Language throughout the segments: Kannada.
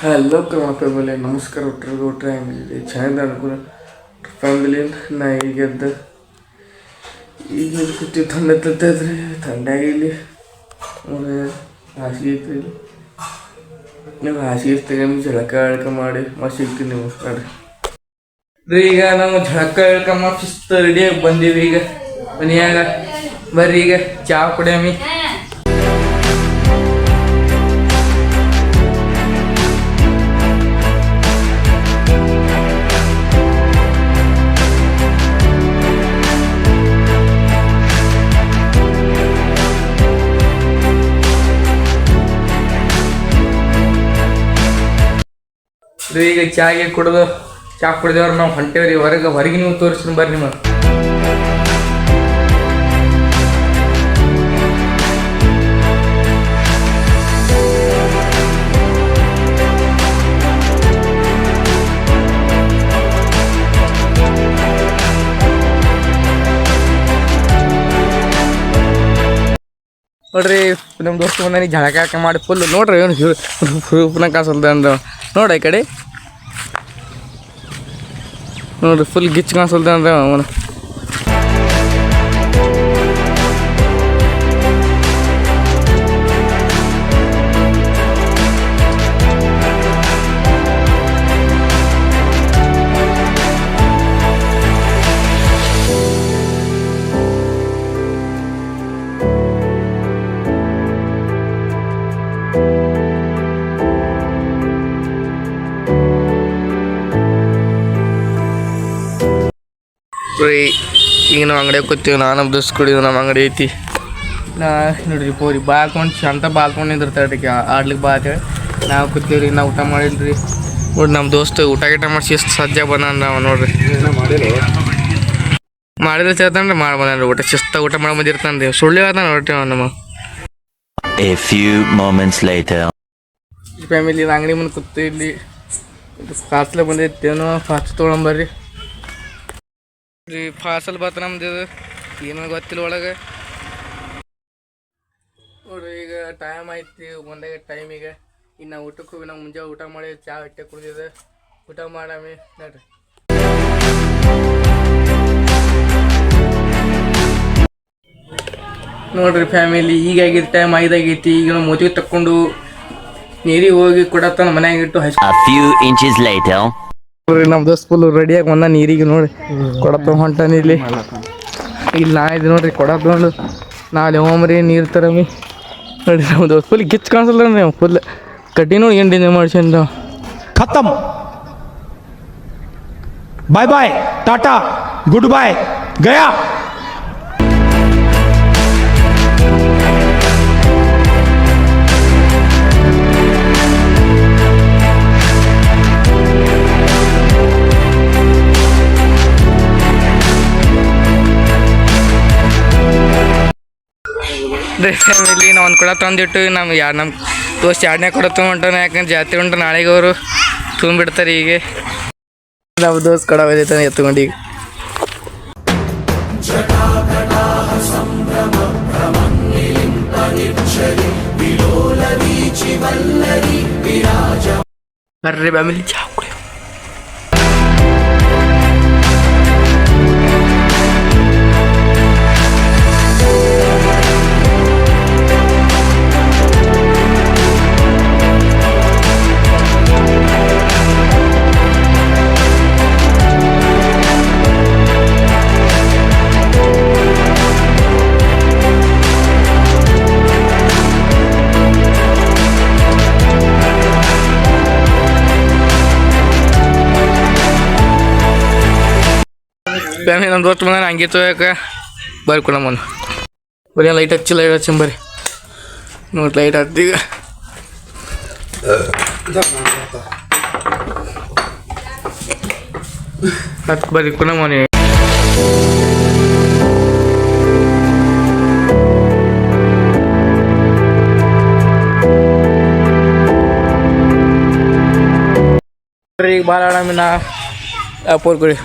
ಹಲೋ ಫ್ಯಾಮಿಲಿ, ನಮಸ್ಕಾರ. ಒಟ್ಟರೆ ಹೆಂಗಿದೆ ಚೆನ್ನಾಗಿದೆ ಅನ್ಕೂಲ ಫ್ಯಾಮಿಲಿ. ನಾ ಈಗೆದ್ದು ಈಗ ಕೂತೀವಿ. ಥಂಡ ತರ್ತೈತ್ರಿ, ಥಂಡಾಗಿಲ್ಲಿ ಹಾಸಿಗೆ ಐತ್ರಿ. ನೀವು ಹಾಸಿಗೆ ತೆಗೊಂಡು ಜಳಕ ಮಾಡಿ ಮಸ್ತ್ ಸಿಗ್ತೀವಿ ನೀವು ನೋಡ್ರಿ. ಈಗ ನಾವು ಜಳಕ ಮಾಡಿ ಶಿಸ್ತು ರೆಡಿಯಾಗಿ ಬಂದೀವಿ. ಈಗ ಮನೆಯಾಗ ಬರ್ರಿ, ಈಗ ಚಾ ಕುಡಿಯಮಿ. ಈಗ ಚಾ ಕುಡಿದೇವ್ರ ನಾವು ಹೊಂಟೇವ್ರಿ ಹೊರಗೆ ನೀವು ತೋರಿಸ್ತೀನಿ ಬರ್ರಿ ನಿಮಗೆ. ನೋಡ್ರಿ, ನಮ್ಮ ದೋಸ್ತ ಬಂದಾನಿ ಜಳಕ ಮಾಡಿ ಫುಲ್ ನೋಡ್ರಿ ಏನು ಪುನಃ ಕಾಸಲ್ದ ಅಂದ್ರೆ ನೋಡ್ರಿ ಈ ಕಡೆ ನೋಡ್ರಿ ಫುಲ್ ಗಿಚ್ ಕಾಣಿಸಲ್ದ ಅಂದ್ರೆ ಅವನು. ಈಗ ನಾವು ಅಂಗಡಿಯಾಗ ಕೂತೀವಿ. ನಮ್ಮ ದೋಸ್ತ್ ಕುಡಿದು ನಮ್ಮ ಅಂಗಡಿ ಐತಿ. ನೋಡ್ರಿ ಪೋರಿ ಬಾ ಹಾಕೊಂಡು ಶಾಂತ ಬಾ ಹಾಕೊಂಡು ನಿಂದಿರ್ತಾಳೆ ಆಡ್ಲಿಕ್ಕೆ ಬಾ ಅಂತೇಳಿ ನಾವು ಕೂತೀವ್ರಿ. ನಾವು ಊಟ ಮಾಡಿಲ್ರಿ. ನೋಡ್ರಿ ನಮ್ಮ ದೋಸ್ತ್ ಊಟ ಮಾಡಿ ಶಿಸ್ತು ಸಜ್ಜ ಬಂದಾನ. ನಾವು ನೋಡ್ರಿ ಮಾಡಿದ್ರೆ ചേർತಾನ್ರಿ ಮಾಡಿ ಬಂದಾನ್ರಿ. ಊಟ ಮಾಡಿ ಬಂದಿರ್ತಾನ್ರಿ. ಸುಳ್ಳಿ ಹೇಳ್ತಾನೆ ಹೊರಟೆ ನಮ್ಮ ಫ್ಯಾಮಿಲಿ. ಅಂಗಡಿ ಮುಂದೆ ಕೂತೀವಿ. ಇಲ್ಲಿ ಪಾರ್ಸಲ್ ಬಂದೈತೇನೋ, ಫಾಸ್ಟ್ ತೊಗೊಂಬರ್ರಿ. ಪಾರ್ಸಲ್ ಬತ್ತ ನಮ್ದು ಏನೋ ಗೊತ್ತಿಲ್ಲ ಒಳಗೆ. ನೋಡ್ರಿ ಈಗ ಟೈಮ್ ಐತಿ ಒಂದಾಗ ಟೈಮ್. ಈಗ ಇನ್ನು ಊಟಕ್ಕೆ ಹೋಗಿ ನಾವು ಮುಂಜಾನೆ ಊಟ ಮಾಡಿ ಚಾ ಹೊಟ್ಟೆ ಕುಡಿದಿದೆ. ಊಟ ಮಾಡಾಮಿ ನೋಡ್ರಿ. ನೋಡ್ರಿ ಫ್ಯಾಮಿಲಿ, ಈಗಾಗಿದ್ದು ಟೈಮ್ 5 ಆಗೈತಿ. ಈಗ ನಾವು ಮದುವೆ ತಕ್ಕೊಂಡು ನೀರಿಗೆ ಹೋಗಿ ಕೊಡತ್ತಾನ ಮನ್ಯಾಗ ಇಟ್ಟು ನೋಡ್ರಿ ನಮ್ಮ ದೋಸ್ತ್ ಫುಲ್ ರೆಡಿಯಾಗಿ ಬಂದ ನೀರಿಗೆ. ನೋಡಿ ಕೊಡತ್ತ ಹೊಂಟಾನ ಇಲ್ಲಿ ನಾ ಇದು ನೋಡ್ರಿ ಕೊಡತ್ತ ನೋಡಿ. ನಾಳೆ ಹೋಮ್ರಿ ನೀರು ತರಮಿ. ನೋಡ್ರಿ ನಮ್ಮ ದೋಸ್ತ್ ಫುಲ್ ಗಿಚ್ ಕಾಣಿಸಲ್ಲ ರೀ. ಫುಲ್ ಕಡ್ಡಿ ನೋಡಿ ಏನು ಡಿಂಜರ್ ಮಾಡ್ಸಂದ. ಖತಮ್, ಬಾಯ್ ಬಾಯ್, ಟಾಟಾ, ಗುಡ್ ಬಾಯ್, ಗಯಾ. ಫ್ಯಾಮಿಲಿ ನಾವು ಒಂದು ಕೊಡ ತಂದಿಟ್ಟು ನಮ್ಮ ದೋಸ್ತ್ 2ನೇ ಕೊಡ ತೊಗೊಂಟಾನೆ. ಯಾಕಂದ್ರೆ ಜಾತ್ರೆ ಉಂಟು ನಾಳೆಗೆ ಅವರು ತುಂಬಿಡ್ತಾರೆ. ಈಗ ನಾವು ದೋಸ್ತ್ ಕೊಡ ಒಯ್ದೈತಾನೆ ಎತ್ಕೊಂಡು. ಈಗ ಬರ್ರಿ ಫ್ಯಾಮಿಲಿ ಚಾ ಕುಡಿ. ಫ್ಯಾಮಿಲಿ ನಮ್ಮ ದೋಸ್ತ್ ಬಂದ ಹಂಗೆ ತೊಗೊಳಕ್ಕೆ ಬರ್ರಿ ಕೊಡಮ್ಮನು. ಬರೀ ಲೈಟ್ ಹಚ್ಚಿ ಬರ್ರಿ. ನೋಡಿ ಲೈಟ್ ಹತ್ತಿ ಈಗ ಹತ್ತು ಬರ್ರಿ ಕೊಡಮ್ಮನಿ. ಈಗ ಭಾಳ ಆಡಮಿನ ಪೋರ್ ಕೊಡಿ.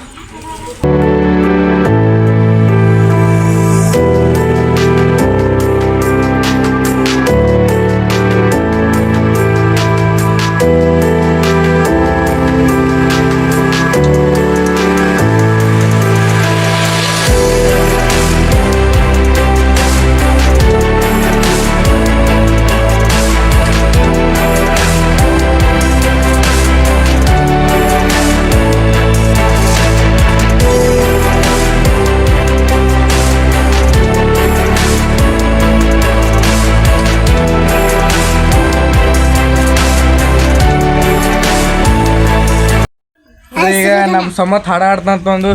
ನಮ್ಮ ಸಮರ್ಥ ಹಾಡ ಆಡ್ತಂತ ಒಂದು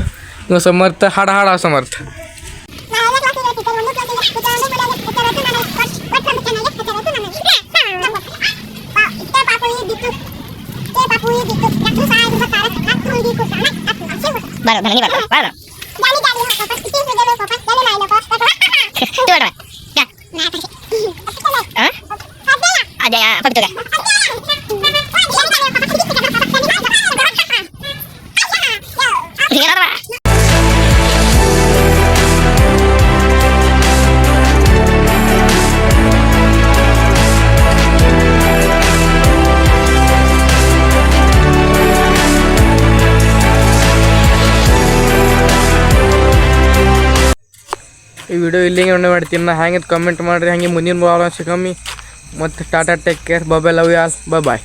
ಇವ ಸಮರ್ಥ ಹಾಡ ಸಮರ್ಥ ಈ ವಿಡಿಯೋ ಇಲ್ಲಿಗೆ ಎಂಡ್ ಮಾಡ್ತೀನಿ ನಾ ಹ್ಯಾಂಗೆ ಕಮೆಂಟ್ ಮಾಡಿರಿ ಹಾಗೆ ಮುಂದಿನ ಭಾಳ ಸಿಗಮ್ಮಿ ಮತ್ತು tata take care bye love you all bye